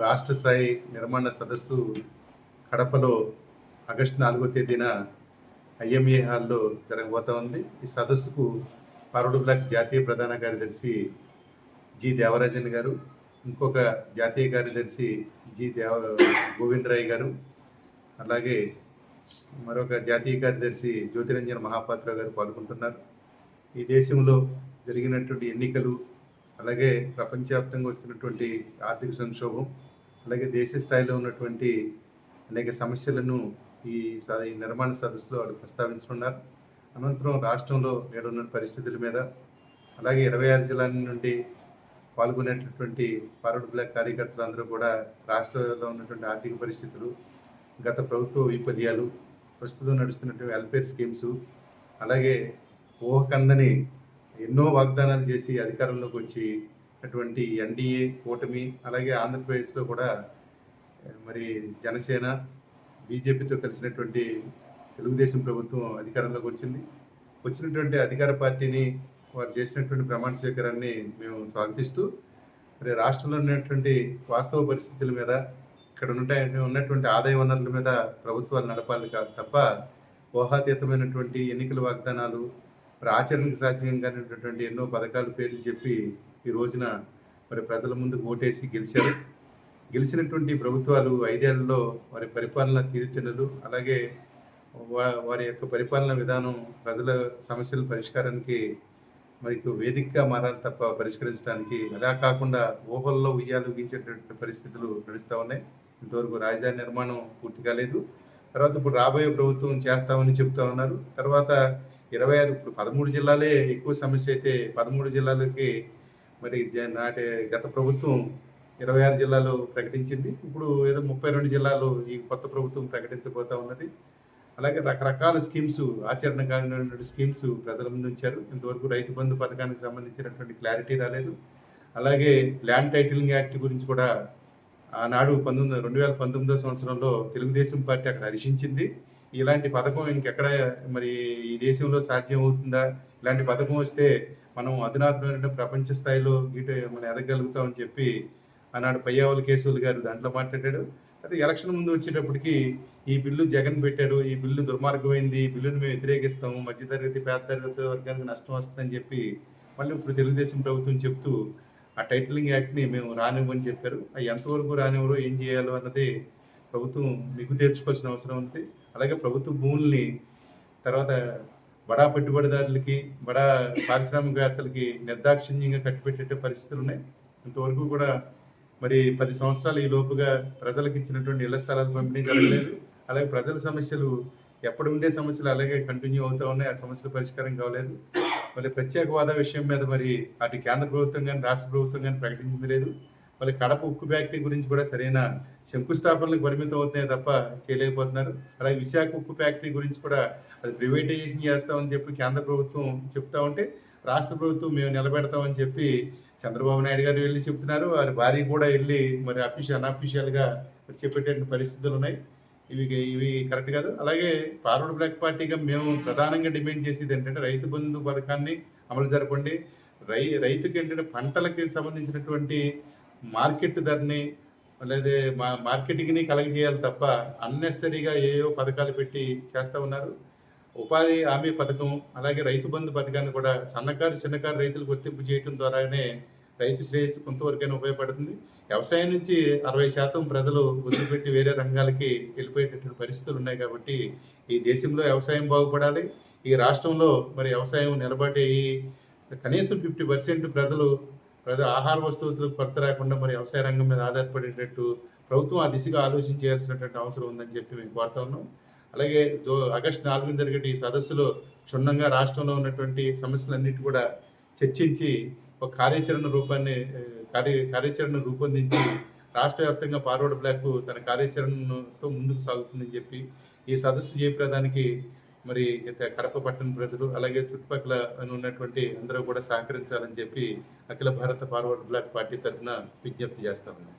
రాష్ట్ర స్థాయి నిర్మాణ సదస్సు కడపలో ఆగస్టు 4వ తేదీన ఐఎంఏ హాల్లో జరగబోతా ఉంది. ఈ సదస్సుకు ఫార్వర్డ్ బ్లాక్ జాతీయ ప్రధాన కార్యదర్శి జి దేవరాజన్ గారు, ఇంకొక జాతీయ కార్యదర్శి గోవిందరాయ్ గారు, అలాగే మరొక జాతీయ కార్యదర్శి జ్యోతిరంజన్ మహాపాత్ర గారు పాల్గొంటున్నారు. ఈ దేశంలో జరిగినటువంటి ఎన్నికలు, అలాగే ప్రపంచవ్యాప్తంగా వస్తున్నటువంటి ఆర్థిక సంక్షోభం, అలాగే దేశ స్థాయిలో ఉన్నటువంటి అనేక సమస్యలను ఈ నిర్మాణ సదస్సులో వాళ్ళు ప్రస్తావించనున్నారు. అనంతరం రాష్ట్రంలో నేడున్న పరిస్థితుల మీద, అలాగే 26 జిల్లాల నుండి పాల్గొనేటటువంటి ఫార్వర్డ్ బ్లాక్ కార్యకర్తలందరూ కూడా రాష్ట్రంలో ఉన్నటువంటి ఆర్థిక పరిస్థితులు, గత ప్రభుత్వ వైఫల్యాలు, ప్రస్తుతం నడుస్తున్నటువంటి వెల్ఫేర్ స్కీమ్స్, అలాగే ఊహకందని ఎన్నో వాగ్దానాలు చేసి అధికారంలోకి వచ్చి అటువంటి ఎన్డీఏ కూటమి, అలాగే ఆంధ్రప్రదేశ్లో కూడా మరి జనసేన బీజేపీతో కలిసినటువంటి తెలుగుదేశం ప్రభుత్వం అధికారంలోకి వచ్చినటువంటి అధికార పార్టీని వారు చేసినటువంటి ప్రమాణ స్వీకారాన్ని మేము స్వాగతిస్తూ, మరి రాష్ట్రంలో ఉన్నటువంటి వాస్తవ పరిస్థితుల మీద, ఇక్కడ ఉన్నటువంటి ఆదాయ వనరుల మీద ప్రభుత్వాలు నడపాలి కాదు తప్ప ఊహాతీతమైనటువంటి ఎన్నికల వాగ్దానాలు, మరి ఆచరణకు సాధ్యం కానిటువంటి ఎన్నో పథకాలు పేర్లు చెప్పి ఈ రోజున మరి ప్రజల ముందు ఓటేసి గెలిచినటువంటి ప్రభుత్వాలు 5 ఏళ్లలో వారి పరిపాలన తీరుతెన్నులు, అలాగే వారి యొక్క పరిపాలన విధానం ప్రజల సమస్యల పరిష్కారానికి మరి వేదికగా మారాలి తప్ప పరిష్కరించడానికి, అలా కాకుండా ఊహల్లో ఉయ్యాలు ఊగించేటటువంటి పరిస్థితులు నడుస్తూ ఉన్నాయి. ఇంతవరకు రాజధాని నిర్మాణం పూర్తి కాలేదు. తర్వాత ఇప్పుడు రాబోయే ప్రభుత్వం చేస్తామని చెప్తా ఉన్నారు. తర్వాత 26 ఇప్పుడు 13 జిల్లాలే ఎక్కువ సమస్య అయితే 13 జిల్లాలకి మరి గత ప్రభుత్వం 26 జిల్లాలు ప్రకటించింది. ఇప్పుడు ఏదో 32 జిల్లాలు ఈ కొత్త ప్రభుత్వం ప్రకటించబోతా ఉన్నది. అలాగే రకరకాల స్కీమ్స్, ఆచరణ కానిటువంటి స్కీమ్స్ ప్రజల ముందు ఉంచారు. ఇంతవరకు రైతు బంధు పథకానికి సంబంధించినటువంటి క్లారిటీ రాలేదు. అలాగే ల్యాండ్ టైటిలింగ్ యాక్ట్ గురించి కూడా ఆనాడు 2019 సంవత్సరంలో తెలుగుదేశం పార్టీ అక్కడ హర్షించింది. ఇలాంటి పథకం ఇంకెక్కడ మరి ఈ దేశంలో సాధ్యం అవుతుందా? ఇలాంటి పథకం వస్తే మనం అధునాతనమైన ప్రపంచ స్థాయిలో మనం ఎదగలుగుతామని చెప్పి ఆనాడు పయ్యావుల కేశవులు గారు దాంట్లో మాట్లాడాడు. అయితే ఎలక్షన్ ముందు వచ్చేటప్పటికి ఈ బిల్లు జగన్ పెట్టాడు, ఈ బిల్లు దుర్మార్గమైంది, ఈ బిల్లును మేము వ్యతిరేకిస్తాము, మధ్యతరగతి పేద తరగతి వర్గానికి నష్టం వస్తుందని చెప్పి మళ్ళీ ఇప్పుడు తెలుగుదేశం ప్రభుత్వం చెప్తూ ఆ టైటిలింగ్ యాక్ట్ని మేము రానివ్వని చెప్పారు. అవి ఎంతవరకు రానివ్వరో, ఏం చేయాలో అన్నది ప్రభుత్వం మిగు తీర్చుకోవాల్సిన అవసరం ఉంది. అలాగే ప్రభుత్వ భూముల్ని తర్వాత బడా పెట్టుబడిదారులకి, బడా పారిశ్రామికవేత్తలకి నిర్దాక్షిణ్యంగా కట్టిపెట్టే పరిస్థితులు ఉన్నాయి. ఇంతవరకు కూడా మరి 10 సంవత్సరాలు ఈ లోపుగా ప్రజలకు ఇచ్చినటువంటి ఇళ్ల స్థలాలు పంపిణీ జరగలేదు. అలాగే ప్రజల సమస్యలు ఎప్పుడు ఉండే సమస్యలు అలాగే కంటిన్యూ అవుతూ ఉన్నాయి. ఆ సమస్యల పరిష్కారం కావలేదు. మరి ప్రత్యేక హోదా విషయం మీద మరి అటు కేంద్ర ప్రభుత్వం కానీ రాష్ట్ర ప్రభుత్వం కానీ ప్రకటించింది లేదు. వాళ్ళ కడప ఉక్కు ఫ్యాక్టరీ గురించి కూడా సరైన శంకుస్థాపనలకు పరిమితం అవుతున్నాయి తప్ప చేయలేకపోతున్నారు. అలాగే విశాఖ ఉక్కు ఫ్యాక్టరీ గురించి కూడా అది ప్రైవేటైజేషన్ చేస్తామని చెప్పి కేంద్ర ప్రభుత్వం చెప్తా ఉంటే రాష్ట్ర ప్రభుత్వం మేము నిలబెడతామని చెప్పి చంద్రబాబు నాయుడు గారు వెళ్ళి చెప్తున్నారు. వారి భార్య కూడా వెళ్ళి మరి అన్అఫీషియల్గా చెప్పేటువంటి పరిస్థితులు ఉన్నాయి. ఇవి కరెక్ట్ కాదు. అలాగే ఫార్వర్డ్ బ్లాక్ పార్టీగా మేము ప్రధానంగా డిమాండ్ చేసేది ఏంటంటే రైతు బంధు పథకాన్ని అమలు జరపండి. రైతుకి ఏంటంటే పంటలకి సంబంధించినటువంటి మార్కెట్ ధరని లేదా మార్కెటింగ్ని కలగజేయాలి తప్ప అన్నెసరీగా ఏవో పథకాలు పెట్టి చేస్తూ ఉన్నారు. ఉపాధి హామీ పథకం, అలాగే రైతు బంధు పథకాన్ని కూడా సన్నకారు చిన్నకారు రైతులకు వర్తింపు చేయడం ద్వారానే రైతు శ్రేయస్సు కొంతవరకైనా ఉపయోగపడుతుంది. వ్యవసాయం నుంచి 60% ప్రజలు వదిలిపెట్టి వేరే రంగాలకి వెళ్ళిపోయేటటువంటి పరిస్థితులు ఉన్నాయి. కాబట్టి ఈ దేశంలో వ్యవసాయం బాగుపడాలి. ఈ రాష్ట్రంలో మరి వ్యవసాయం నిలబడే కనీసం 50% ప్రజలు ఆహార వస్తువులకు కొరత రాకుండా మరి వ్యవసాయ రంగం మీద ఆధారపడేటట్టు ప్రభుత్వం ఆ దిశగా ఆలోచించాల్సినటువంటి అవసరం ఉందని చెప్పి మేము కోరుతా ఉన్నాం. అలాగే ఆగస్టు 4న జరిగే ఈ సదస్సులో క్షుణ్ణంగా రాష్ట్రంలో ఉన్నటువంటి సమస్యలన్నిటి కూడా చర్చించి ఒక కార్యాచరణ రూపొందించి రాష్ట్ర వ్యాప్తంగా ఫార్వర్డ్ బ్లాక్ తన కార్యాచరణతో ముందుకు సాగుతుందని చెప్పి ఈ సదస్సు జయప్రదానికి మరి కడప పట్టణ ప్రజలు అలాగే చుట్టుపక్కల ఉన్నటువంటి అందరూ కూడా సహకరించాలని చెప్పి అఖిల భారత ఫార్వర్డ్ బ్లాక్ పార్టీ తరఫున విజ్ఞప్తి చేస్తా ఉన్నాం.